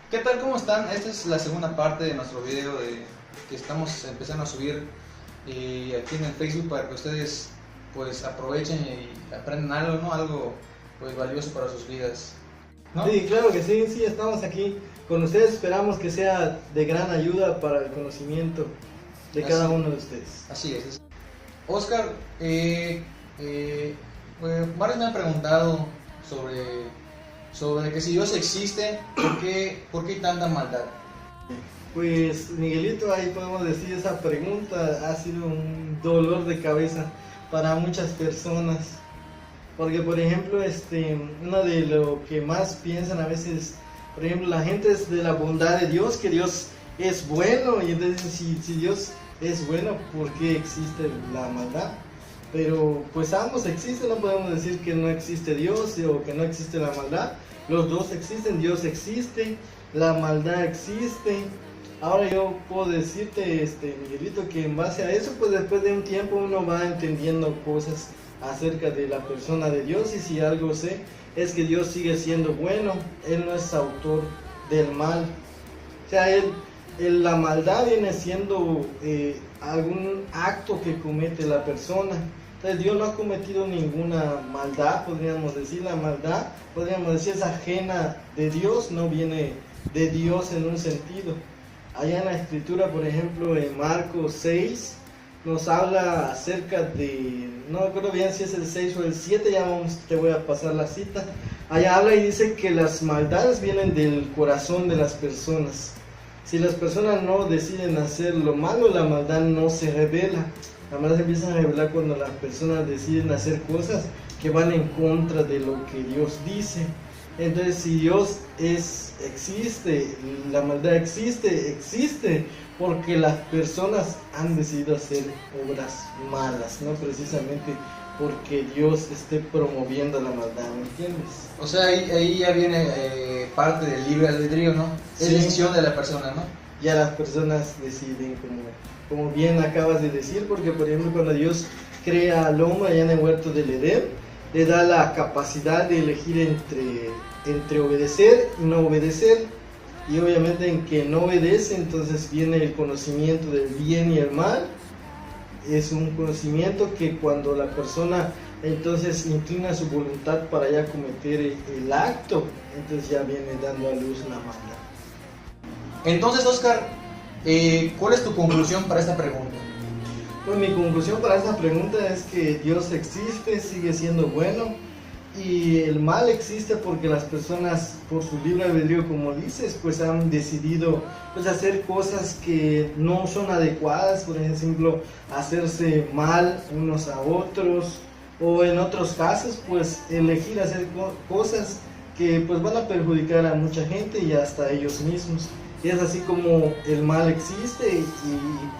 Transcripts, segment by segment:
¿Qué tal? ¿Cómo están? Esta es la segunda parte de nuestro video que estamos empezando a subir aquí en el Facebook para que ustedes pues aprovechen y aprendan algo, ¿no? Algo pues valioso para sus vidas, ¿no? Sí, claro que sí, estamos aquí con ustedes, esperamos que sea de gran ayuda para el conocimiento de cada uno de ustedes. Así es. Oscar, pues, varios me han preguntado sobre que si Dios existe, ¿por qué hay tanta maldad? Pues Miguelito, ahí podemos decir, esa pregunta ha sido un dolor de cabeza para muchas personas, porque por ejemplo, uno de lo que más piensan a veces, por ejemplo, la gente es de la bondad de Dios, que Dios es bueno, y entonces si Dios es bueno, ¿por qué existe la maldad? Pero pues ambos existen, no podemos decir que no existe Dios o que no existe la maldad. Los dos existen, Dios existe, la maldad existe. Ahora yo puedo decirte, Miguelito, que en base a eso, pues después de un tiempo uno va entendiendo cosas acerca de la persona de Dios, y si algo sé es que Dios sigue siendo bueno, Él no es autor del mal. O sea, la maldad viene siendo algún acto que comete la persona. Entonces Dios no ha cometido ninguna maldad, podríamos decir. La maldad, podríamos decir, es ajena de Dios, no viene de Dios en un sentido. Allá en la escritura, por ejemplo, en Marcos 6, nos habla acerca de, no me acuerdo bien si es el 6 o el 7, te voy a pasar la cita. Allá habla y dice que las maldades vienen del corazón de las personas. Si las personas no deciden hacer lo malo, la maldad no se revela. La maldad se empieza a revelar cuando las personas deciden hacer cosas que van en contra de lo que Dios dice. Entonces, si Dios existe, la maldad existe porque las personas han decidido hacer obras malas, no precisamente porque Dios esté promoviendo la maldad, ¿me entiendes? O sea, ahí ya viene parte del libre albedrío, ¿no? Es decisión de la persona, ¿no? Ya las personas deciden, como bien acabas de decir, porque por ejemplo cuando Dios crea al hombre allá en el huerto del Edén, le da la capacidad de elegir entre obedecer y no obedecer, y obviamente en que no obedece, entonces viene el conocimiento del bien y el mal. Es un conocimiento que cuando la persona entonces inclina su voluntad para ya cometer el acto, entonces ya viene dando a luz la maldad. Entonces, Oscar, ¿cuál es tu conclusión para esta pregunta? Pues mi conclusión para esta pregunta es que Dios existe, sigue siendo bueno, y el mal existe porque las personas, por su libre albedrío, como dices, pues han decidido pues hacer cosas que no son adecuadas, por ejemplo, hacerse mal unos a otros, o en otros casos, pues elegir hacer cosas que pues van a perjudicar a mucha gente y hasta ellos mismos. Y es así como el mal existe y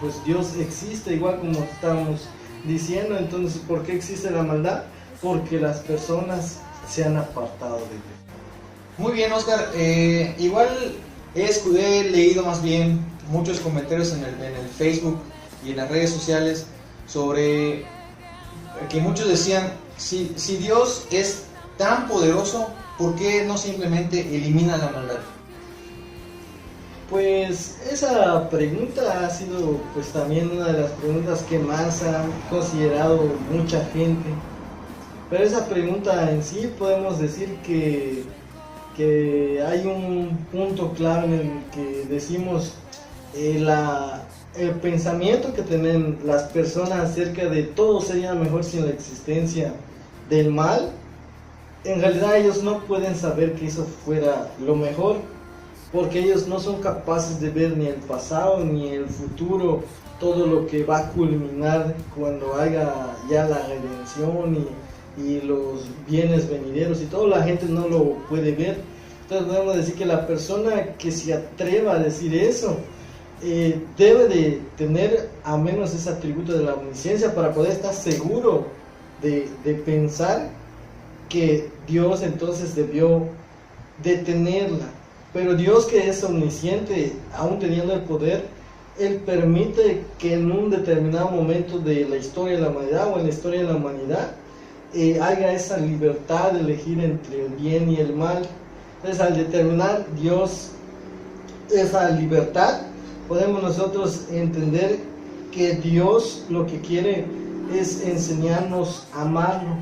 pues Dios existe, igual como estamos diciendo. Entonces, ¿por qué existe la maldad? Porque las personas se han apartado de Dios. Muy bien, Oscar. Igual he leído más bien muchos comentarios en el Facebook y en las redes sociales sobre que muchos decían, si Dios es tan poderoso, ¿por qué no simplemente elimina la maldad? Pues esa pregunta ha sido pues también una de las preguntas que más han considerado mucha gente. Pero esa pregunta en sí podemos decir que hay un punto clave en el que decimos el pensamiento que tienen las personas acerca de todo sería mejor sin la existencia del mal. En realidad ellos no pueden saber que eso fuera lo mejor, porque ellos no son capaces de ver ni el pasado ni el futuro, todo lo que va a culminar cuando haya ya la redención y los bienes venideros y todo. La gente no lo puede ver. Entonces podemos decir que la persona que se atreva a decir eso debe de tener a menos ese atributo de la omnisciencia para poder estar seguro de pensar que Dios entonces debió detenerla. Pero Dios, que es omnisciente, aún teniendo el poder, Él permite que en un determinado momento de la historia de la humanidad o en la historia de la humanidad haya esa libertad de elegir entre el bien y el mal. Entonces, al determinar Dios esa libertad, podemos nosotros entender que Dios lo que quiere es enseñarnos a amarlo.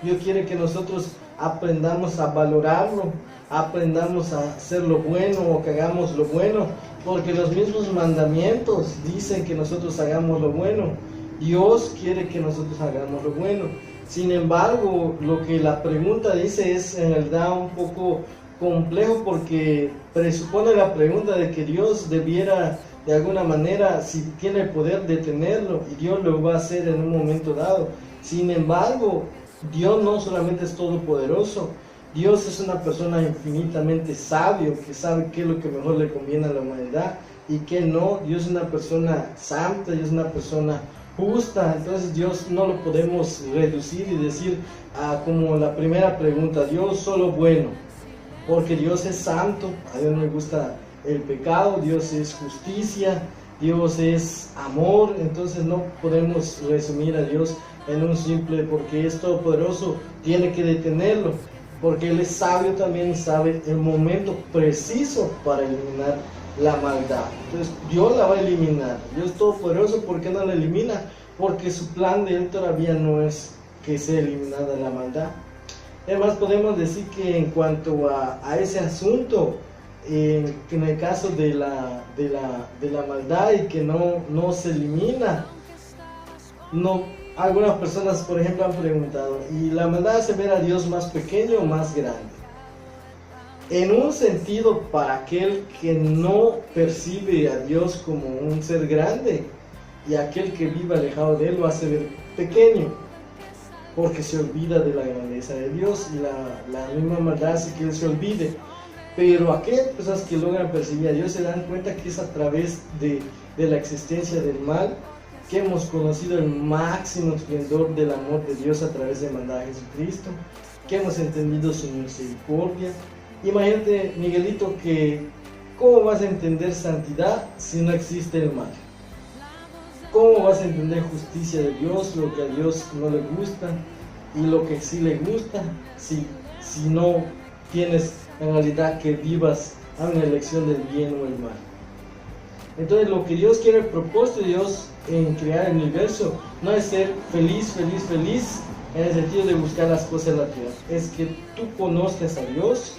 Dios quiere que nosotros aprendamos a valorarlo, aprendamos a hacer lo bueno o que hagamos lo bueno, porque los mismos mandamientos dicen que nosotros hagamos lo bueno. Dios quiere que nosotros hagamos lo bueno. Sin embargo, lo que la pregunta dice es en realidad un poco complejo, porque presupone la pregunta de que Dios debiera de alguna manera, si tiene el poder, detenerlo, y Dios lo va a hacer en un momento dado. Sin embargo, Dios no solamente es todopoderoso, Dios es una persona infinitamente sabio, que sabe qué es lo que mejor le conviene a la humanidad y qué no. Dios es una persona santa, Dios es una persona justa. Entonces Dios no lo podemos reducir y decir como la primera pregunta, Dios solo bueno, porque Dios es santo, a Dios no le gusta el pecado, Dios es justicia, Dios es amor. Entonces no podemos resumir a Dios en un simple porque es todopoderoso, tiene que detenerlo, porque Él es sabio también y sabe el momento preciso para eliminar la maldad. Entonces Dios la va a eliminar. Dios es todopoderoso, ¿por qué no la elimina? Porque su plan de Él todavía no es que sea eliminada la maldad. Además podemos decir que en cuanto a ese asunto, en el caso de la maldad y que no se elimina, algunas personas, por ejemplo, han preguntado, ¿y la maldad hace ver a Dios más pequeño o más grande? En un sentido, para aquel que no percibe a Dios como un ser grande, y aquel que vive alejado de Él lo hace ver pequeño, porque se olvida de la grandeza de Dios, y la misma maldad hace que Él se olvide. Pero aquellas personas que logran percibir a Dios se dan cuenta que es a través de la existencia del mal que hemos conocido el máximo esplendor del amor de Dios a través de mandar a Jesucristo, que hemos entendido su misericordia. Imagínate, Miguelito, que ¿cómo vas a entender santidad si no existe el mal? ¿Cómo vas a entender justicia de Dios, lo que a Dios no le gusta y lo que sí le gusta, si no tienes en realidad que vivas a una elección del bien o el mal? Entonces lo que Dios quiere, el propósito de Dios en crear el universo, no es ser feliz en el sentido de buscar las cosas de la tierra, es que tú conozcas a Dios,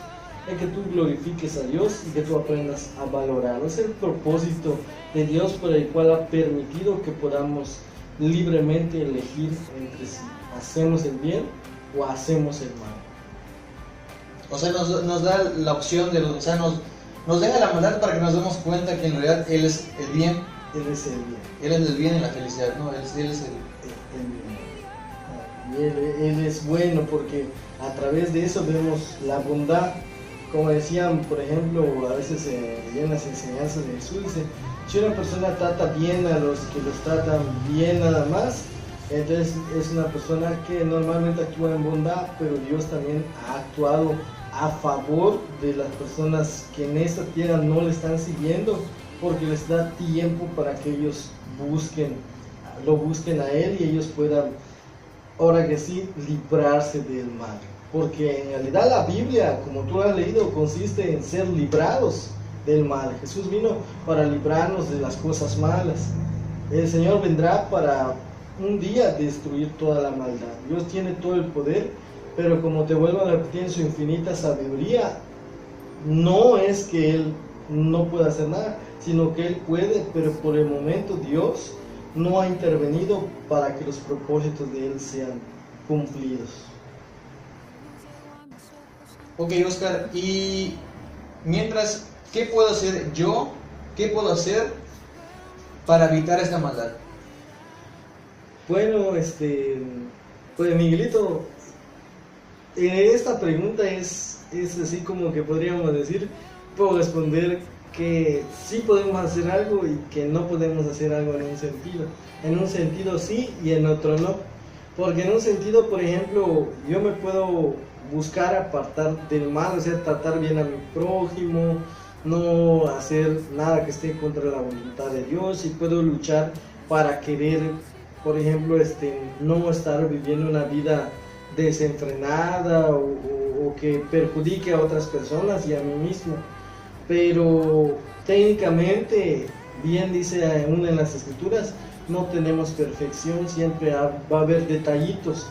es que tú glorifiques a Dios y que tú aprendas a valorarlo. Es el propósito de Dios por el cual ha permitido que podamos libremente elegir entre si hacemos el bien o hacemos el mal. O sea, nos da la opción de, o sea, nos deja la maldad para que nos demos cuenta que en realidad Él es el bien. Él es el bien. Él es el bien y la felicidad, ¿no? Él es el bien. Y él es bueno, porque a través de eso vemos la bondad. Como decían, por ejemplo, a veces en las enseñanzas de Jesús, dice, si una persona trata bien a los que los tratan bien nada más, entonces es una persona que normalmente actúa en bondad, pero Dios también ha actuado a favor de las personas que en esta tierra no le están siguiendo, porque les da tiempo para que ellos lo busquen a Él y ellos puedan, ahora que sí, librarse del mal. Porque en realidad la Biblia, como tú has leído, consiste en ser librados del mal. Jesús vino para librarnos de las cosas malas. El Señor vendrá para un día destruir toda la maldad. Dios tiene todo el poder, pero como te vuelvo a repetir, en su infinita sabiduría, no es que Él no pueda hacer nada, sino que Él puede, pero por el momento Dios no ha intervenido para que los propósitos de Él sean cumplidos. Ok, Oscar, y mientras, ¿qué puedo hacer yo? ¿Qué puedo hacer para evitar esta maldad? Bueno, pues Miguelito, esta pregunta es así como que podríamos decir, puedo responder que sí podemos hacer algo y que no podemos hacer algo en un sentido. En un sentido sí y en otro no. Porque en un sentido, por ejemplo, yo me puedo buscar apartar del mal, o sea, tratar bien a mi prójimo, no hacer nada que esté contra la voluntad de Dios, y puedo luchar para querer, por ejemplo, no estar viviendo una vida desenfrenada o que perjudique a otras personas y a mí mismo. pero técnicamente, bien dice una de las escrituras, no tenemos perfección, siempre va a haber detallitos.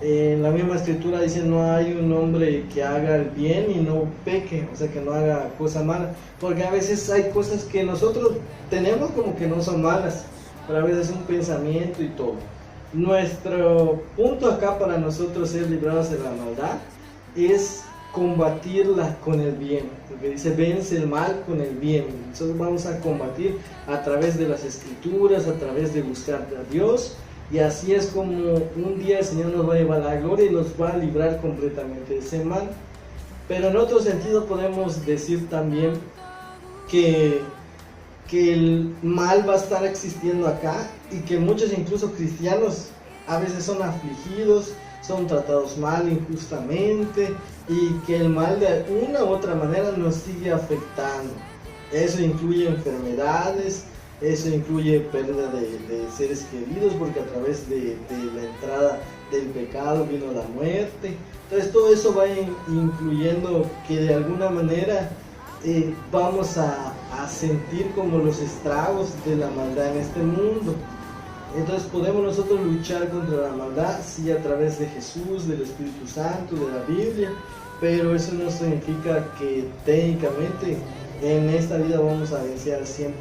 En la misma escritura dice, no hay un hombre que haga el bien y no peque, o sea, que no haga cosa mala, porque a veces hay cosas que nosotros tenemos como que no son malas, pero a veces es un pensamiento y todo. Nuestro punto acá para nosotros ser librados de la maldad es combatirla con el bien, porque dice vence el mal con el bien. Nosotros vamos a combatir a través de las escrituras, a través de buscar a Dios, y así es como un día el Señor nos va a llevar a la gloria y nos va a librar completamente de ese mal. Pero en otro sentido podemos decir también que el mal va a estar existiendo acá y que muchos incluso cristianos a veces son afligidos, son tratados mal injustamente y que el mal de una u otra manera nos sigue afectando. Eso incluye enfermedades, eso incluye pérdida de seres queridos, porque a través de la entrada del pecado vino la muerte. Entonces todo eso va incluyendo que de alguna manera vamos a sentir como los estragos de la maldad en este mundo. Entonces podemos nosotros luchar contra la maldad, sí, a través de Jesús, del Espíritu Santo, de la Biblia, pero eso no significa que técnicamente en esta vida vamos a vencer al 100%,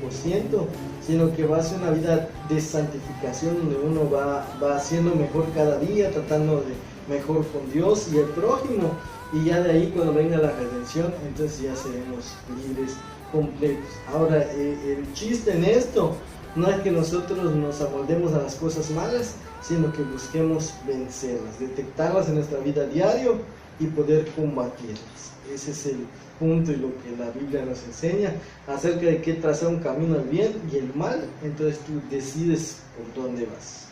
sino que va a ser una vida de santificación donde uno va haciendo mejor cada día, tratando de mejor con Dios y el prójimo, y ya de ahí cuando venga la redención, entonces ya seremos libres, completos. Ahora, el chiste en esto no es que nosotros nos amoldemos a las cosas malas, sino que busquemos vencerlas, detectarlas en nuestra vida diario y poder combatirlas. Ese es el punto y lo que la Biblia nos enseña acerca de que trazar un camino al bien y el mal, entonces tú decides por dónde vas.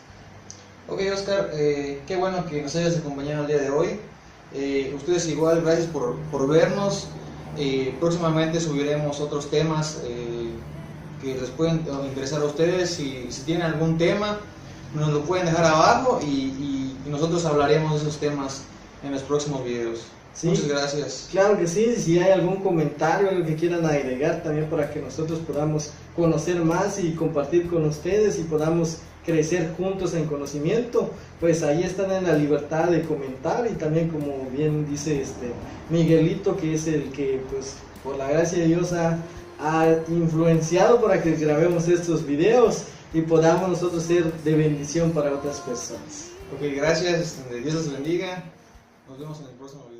Ok, Oscar, qué bueno que nos hayas acompañado el día de hoy. Ustedes igual, gracias por vernos. Próximamente subiremos otros temas que les pueden interesar a ustedes. Si tienen algún tema, nos lo pueden dejar abajo y nosotros hablaremos de esos temas en los próximos videos. ¿Sí? Muchas gracias. Claro que sí, si hay algún comentario, algo que quieran agregar también para que nosotros podamos conocer más y compartir con ustedes y podamos crecer juntos en conocimiento, pues ahí están en la libertad de comentar. Y también, como bien dice Miguelito, que es el que pues por la gracia de Dios ha influenciado para que grabemos estos videos y podamos nosotros ser de bendición para otras personas. Ok, gracias, Dios los bendiga, nos vemos en el próximo video.